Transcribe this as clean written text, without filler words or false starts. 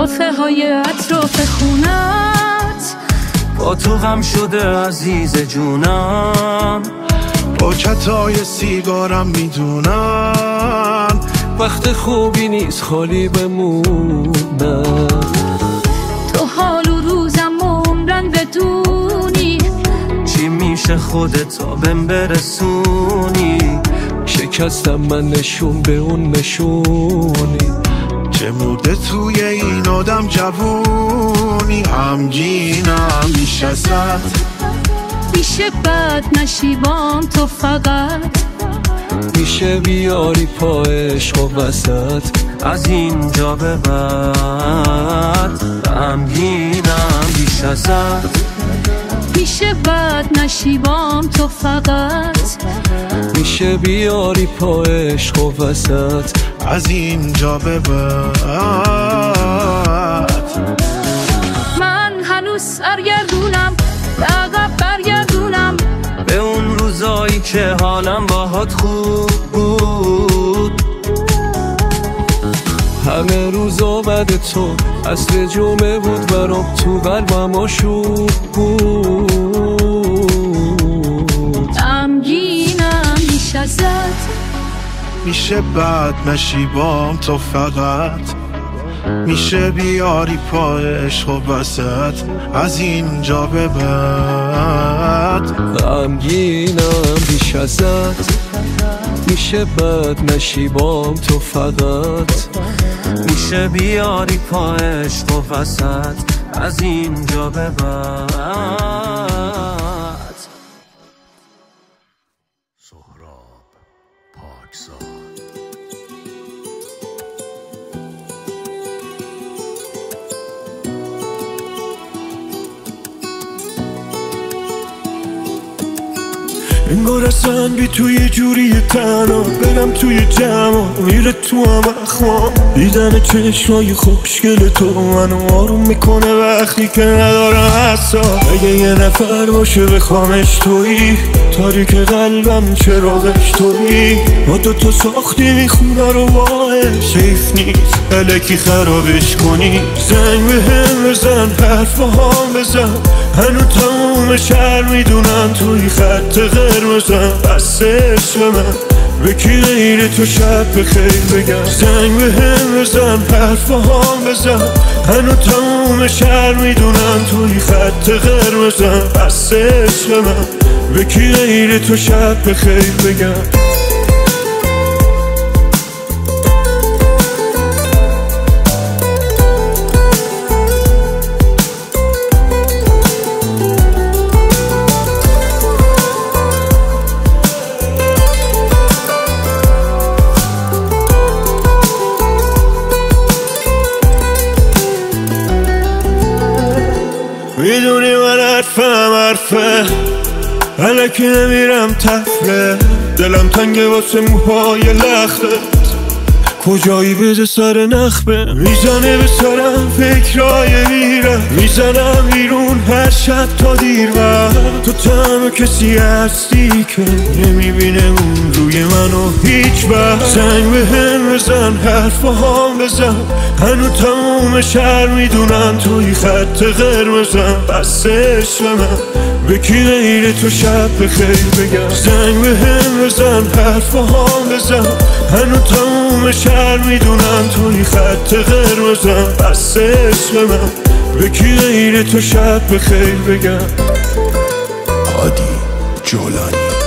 کافه های اطراف خونت، با تو غم شده عزیز جونم، پاکتای سیگارم میدونن وقت خوبی نیست خالی بمونم. تو حال و روزم عمرن بدونی، چی میشه خودت تا بهم برسونی؟ شکستم من نشون به اون نشونی، چه موده توی این آدم جوونی، همگینم بیش ازت، میشه بد نشیبام تو فقط، میشه بیاری پا عشق و وسط، از اینجا به بعد غمگینم بیش ازت، میشه بد نشیبام تو فقط، میشه بیاری پا عشق و وسط، از اینجا به بعد. من هنوز سرگردونم، به عقب برگردونم به اون روزایی که حالم باهات خوب بود. همه روزا بعد تو عصر جمعه بود برام، تو قلبم آشوب بود. غمگینم بیش ازت، میشه بد نشیبام تو فقط، میشه بیاری پا عشق و وسط، از اینجا به بعد. غمگینم بیش ازت، میشه بد نشیبام تو فقط، میشه بیاری پا عشق و وسط، از اینجا به بعد. سهراب پاکزاد. انگار اصلا بی توی جوری تنها برم توی جمع، میره تو هم اخوام. دیدن چشمای خوشگل تو منو آروم میکنه وقتی که ندارم حسا. اگه یه نفر باشه بخوامش تویی، تاریک قلبم چراغش تویی. ما دوتا ساختیم خونه رو باش، حیف نیست الکی خرابش کنی. زنگ به هم بزن، حرف با هم بزن، هنو تموم شهر میدونن توی خط قرمزم. بس عشق من به کی غیر تو شب بخیر بگم. زنگ به هم بزن، حرف با هم بزن، هنو تموم شهر میدونن توی خط قرمزم. بس عشق من به کی غیر تو شب بخیر بگم. میدونی من حرفه الکی نمیرم تفره، دلم تنگه واسه موهای لختت. کجایی بده سر نخبه، میزنه به سرم فکرای میرم، میزنم بیرون هر شب تا دیر وقت. تو تنها کسی هستی که نمیبینه اون روی منو هیچ وقت. زنگ به هم بزن، حرف با هم بزن، هنو تموم شهر میدونن توی خط قرمزم. بس عشق من به کی غیر تو شب بخیر بگم. زنگ به هم بزن، حرف با هم بزن، هنو تموم شهر میدونن توی خط قرمزم. بس عشق من به کی غیر تو شب بخیر بگم. هادی جولانی.